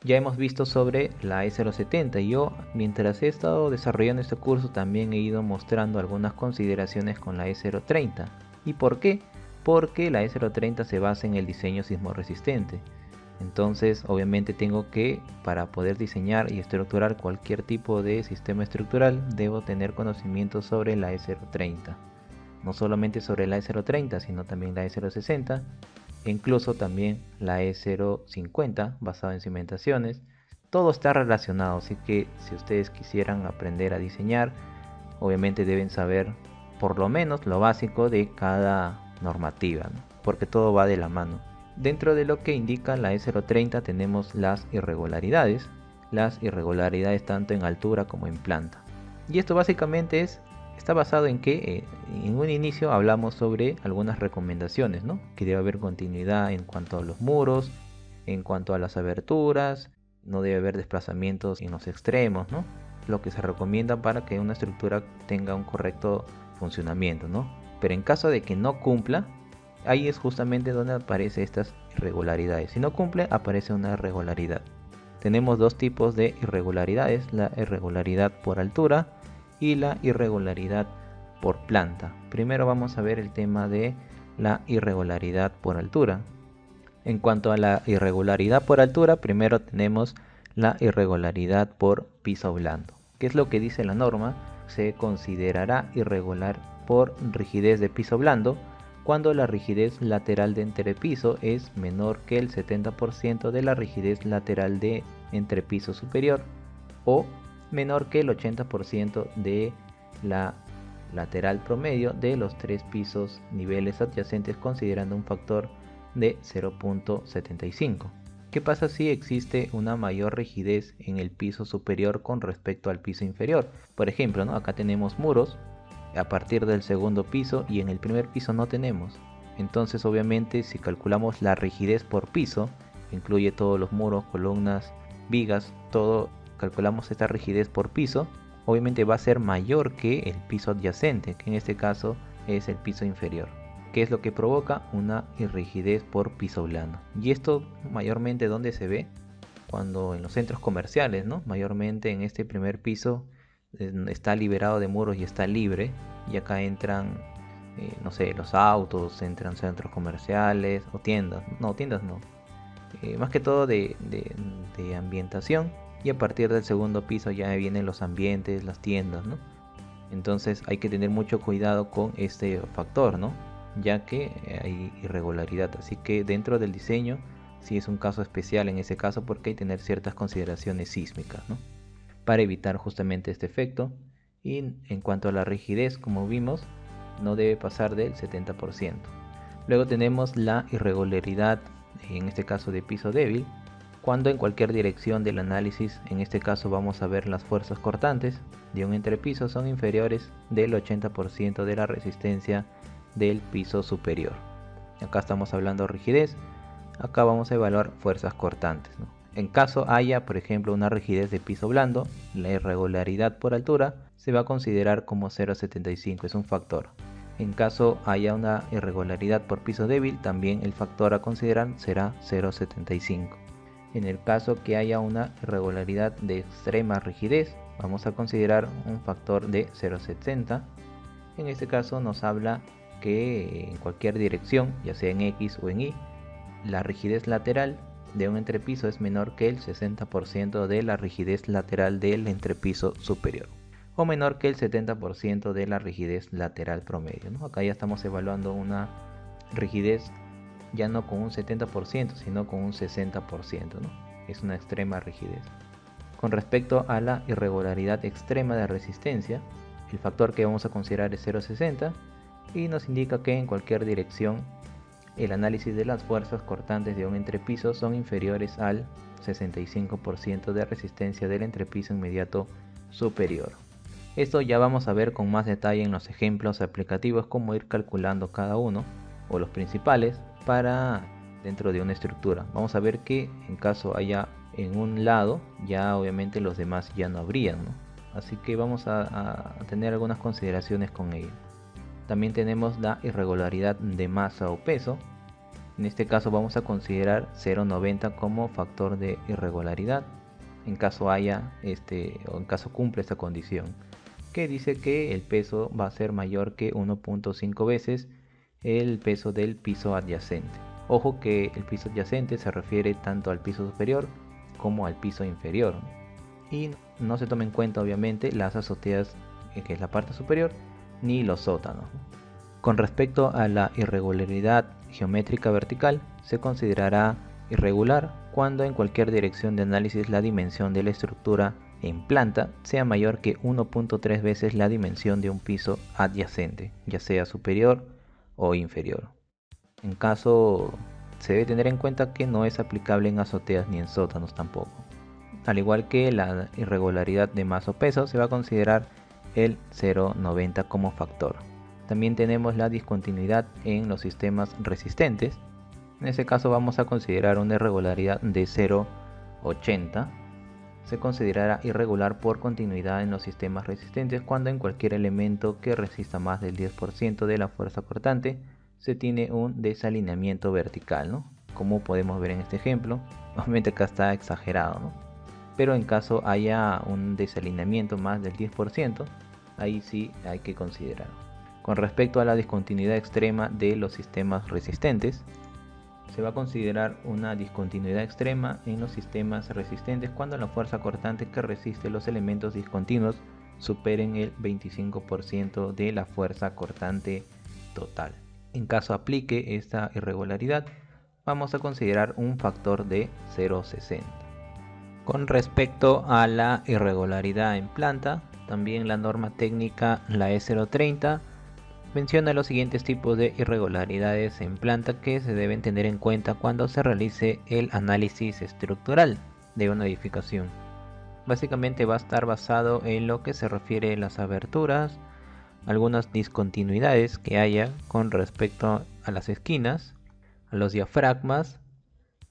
Ya hemos visto sobre la E070 y yo, mientras he estado desarrollando este curso, también he ido mostrando algunas consideraciones con la E030. ¿Y por qué? Porque la E030 se basa en el diseño sismorresistente. Entonces, obviamente tengo que, para poder diseñar y estructurar cualquier tipo de sistema estructural, debo tener conocimientos sobre la E030. No solamente sobre la E030, sino también la E060 e incluso también la E050 basada en cimentaciones. Todo está relacionado, así que si ustedes quisieran aprender a diseñar, obviamente deben saber por lo menos lo básico de cada normativa, ¿no? Porque todo va de la mano. Dentro de lo que indica la E030 tenemos las irregularidades tanto en altura como en planta. Y esto básicamente está basado en que en un inicio hablamos sobre algunas recomendaciones, ¿no? Que debe haber continuidad en cuanto a los muros, en cuanto a las aberturas, no debe haber desplazamientos en los extremos, ¿no? Lo que se recomienda para que una estructura tenga un correcto funcionamiento, ¿no? Pero en caso de que no cumpla, ahí es justamente donde aparecen estas irregularidades. Si no cumple, aparece una irregularidad. Tenemos dos tipos de irregularidades, la irregularidad por altura y la irregularidad por planta. Primero vamos a ver el tema de la irregularidad por altura. En cuanto a la irregularidad por altura, primero tenemos la irregularidad por piso blando. ¿Qué es lo que dice la norma? Se considerará irregular por rigidez de piso blando cuando la rigidez lateral de entrepiso es menor que el 70% de la rigidez lateral de entrepiso superior o menor que el 80% de la lateral promedio de los tres pisos niveles adyacentes, considerando un factor de 0.75. ¿Qué pasa si existe una mayor rigidez en el piso superior con respecto al piso inferior? Por ejemplo, ¿no? Acá tenemos muros a partir del segundo piso y en el primer piso no tenemos. Entonces, obviamente, si calculamos la rigidez por piso, incluye todos los muros, columnas, vigas, todo, calculamos esta rigidez por piso, obviamente va a ser mayor que el piso adyacente, que en este caso es el piso inferior. ¿Qué es lo que provoca? Una irrigidez por piso blando. Y esto mayormente donde se ve, cuando en los centros comerciales, ¿no? Mayormente en este primer piso está liberado de muros y está libre. Y acá entran, no sé, los autos, entran centros comerciales o tiendas. No, tiendas no. Más que todo de ambientación. Y a partir del segundo piso ya vienen los ambientes, las tiendas, ¿no? Entonces hay que tener mucho cuidado con este factor, ¿no? Ya que hay irregularidad. Así que dentro del diseño sí es un caso especial en ese caso porque hay que tener ciertas consideraciones sísmicas, ¿no? Para evitar justamente este efecto. Y en cuanto a la rigidez, como vimos, no debe pasar del 70%. Luego tenemos la irregularidad, en este caso de piso débil, cuando en cualquier dirección del análisis, en este caso vamos a ver las fuerzas cortantes de un entrepiso son inferiores del 80% de la resistencia del piso superior. Acá estamos hablando de rigidez, acá vamos a evaluar fuerzas cortantes, ¿no? En caso haya, por ejemplo, una rigidez de piso blando, la irregularidad por altura se va a considerar como 0,75, es un factor. En caso haya una irregularidad por piso débil, también el factor a considerar será 0,75. En el caso que haya una irregularidad de extrema rigidez, vamos a considerar un factor de 0,70. En este caso nos habla que en cualquier dirección, ya sea en X o en Y, la rigidez lateral de un entrepiso es menor que el 60% de la rigidez lateral del entrepiso superior o menor que el 70% de la rigidez lateral promedio, ¿no? Acá ya estamos evaluando una rigidez ya no con un 70%, sino con un 60%, ¿no? Es una extrema rigidez. Con respecto a la irregularidad extrema de resistencia, el factor que vamos a considerar es 0,60 y nos indica que en cualquier dirección el análisis de las fuerzas cortantes de un entrepiso son inferiores al 65% de resistencia del entrepiso inmediato superior. Esto ya vamos a ver con más detalle en los ejemplos aplicativos cómo ir calculando cada uno o los principales para dentro de una estructura. Vamos a ver que en caso haya en un lado, ya obviamente los demás ya no habrían, ¿no? Así que vamos a tener algunas consideraciones con ello. También tenemos la irregularidad de masa o peso. En este caso vamos a considerar 0,90 como factor de irregularidad en caso haya o en caso cumpla esta condición, que dice que el peso va a ser mayor que 1.5 veces el peso del piso adyacente. Ojo que el piso adyacente se refiere tanto al piso superior como al piso inferior, y no se toma en cuenta obviamente las azoteas, que es la parte superior, ni los sótanos. Con respecto a la irregularidad geométrica vertical, se considerará irregular cuando en cualquier dirección de análisis la dimensión de la estructura en planta sea mayor que 1.3 veces la dimensión de un piso adyacente, ya sea superior o inferior. En caso, se debe tener en cuenta que no es aplicable en azoteas ni en sótanos tampoco. Al igual que la irregularidad de masa o peso, se va a considerar el 0,90 como factor. También tenemos la discontinuidad en los sistemas resistentes. En este caso vamos a considerar una irregularidad de 0,80. Se considerará irregular por continuidad en los sistemas resistentes cuando en cualquier elemento que resista más del 10% de la fuerza cortante se tiene un desalineamiento vertical, ¿no? Como podemos ver en este ejemplo. Obviamente acá está exagerado, ¿no? Pero en caso haya un desalineamiento más del 10%, ahí sí hay que considerar. Con respecto a la discontinuidad extrema de los sistemas resistentes, se va a considerar una discontinuidad extrema en los sistemas resistentes cuando la fuerza cortante que resiste los elementos discontinuos superen el 25% de la fuerza cortante total. En caso aplique esta irregularidad, vamos a considerar un factor de 0,60. Con respecto a la irregularidad en planta, también la norma técnica, la E030, menciona los siguientes tipos de irregularidades en planta que se deben tener en cuenta cuando se realice el análisis estructural de una edificación. Básicamente va a estar basado en lo que se refiere a las aberturas, algunas discontinuidades que haya con respecto a las esquinas, a los diafragmas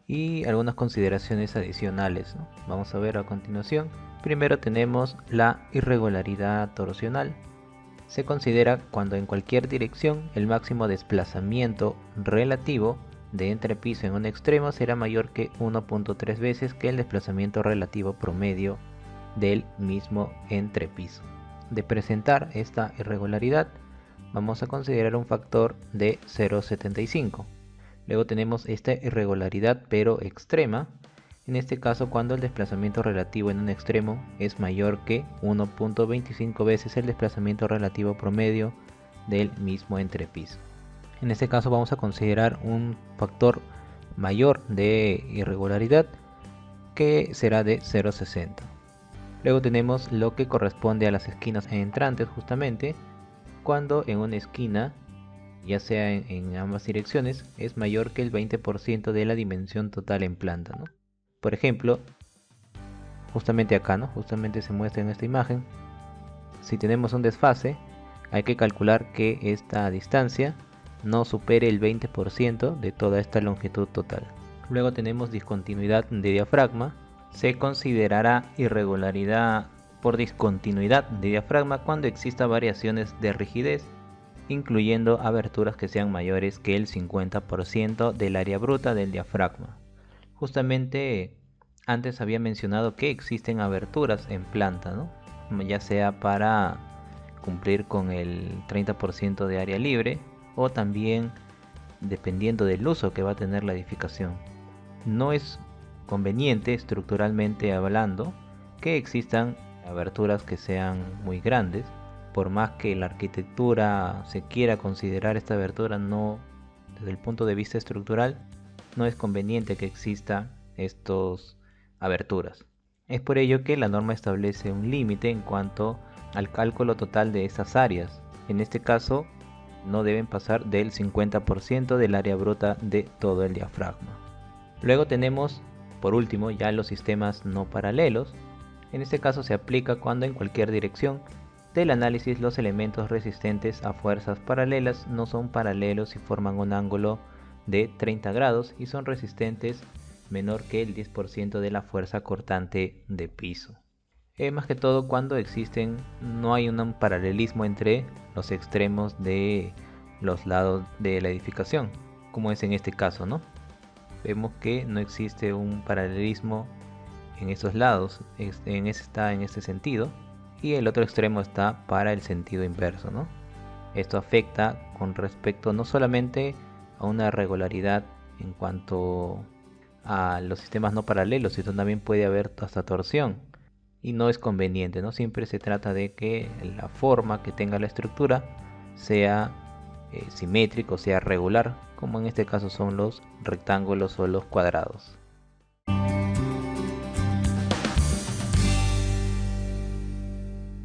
y algunas consideraciones adicionales, ¿no? Vamos a ver a continuación. Primero tenemos la irregularidad torsional. Se considera cuando en cualquier dirección el máximo desplazamiento relativo de entrepiso en un extremo será mayor que 1.3 veces que el desplazamiento relativo promedio del mismo entrepiso. De presentar esta irregularidad, vamos a considerar un factor de 0,75. Luego tenemos esta irregularidad pero extrema. En este caso, cuando el desplazamiento relativo en un extremo es mayor que 1.25 veces el desplazamiento relativo promedio del mismo entrepiso. En este caso vamos a considerar un factor mayor de irregularidad que será de 0,60. Luego tenemos lo que corresponde a las esquinas entrantes, justamente cuando en una esquina, ya sea en ambas direcciones, es mayor que el 20% de la dimensión total en planta, ¿no? Por ejemplo, justamente acá, ¿no? Justamente se muestra en esta imagen. Si tenemos un desfase, hay que calcular que esta distancia no supere el 20% de toda esta longitud total. Luego tenemos discontinuidad de diafragma. Se considerará irregularidad por discontinuidad de diafragma cuando exista variaciones de rigidez, incluyendo aberturas que sean mayores que el 50% del área bruta del diafragma. Justamente antes había mencionado que existen aberturas en planta, ¿no? Ya sea para cumplir con el 30% de área libre o también dependiendo del uso que va a tener la edificación. No es conveniente estructuralmente hablando que existan aberturas que sean muy grandes. Por más que la arquitectura se quiera considerar esta abertura, no, desde el punto de vista estructural, no es conveniente que exista estas aberturas. Es por ello que la norma establece un límite en cuanto al cálculo total de esas áreas. En este caso, no deben pasar del 50% del área bruta de todo el diafragma. Luego tenemos, por último, ya los sistemas no paralelos. En este caso se aplica cuando en cualquier dirección del análisis los elementos resistentes a fuerzas paralelas no son paralelos y forman un ángulo de 30 grados y son resistentes menor que el 10% de la fuerza cortante de piso. Más que todo cuando no hay un paralelismo entre los extremos de los lados de la edificación, como es en este caso, ¿no? Vemos que no existe un paralelismo en estos lados, ese está en este sentido y el otro extremo está para el sentido inverso, ¿no? Esto afecta con respecto no solamente a una regularidad en cuanto a los sistemas no paralelos, sino también puede haber hasta torsión y no es conveniente, ¿no? Siempre se trata de que la forma que tenga la estructura sea simétrico, sea regular, como en este caso son los rectángulos o los cuadrados.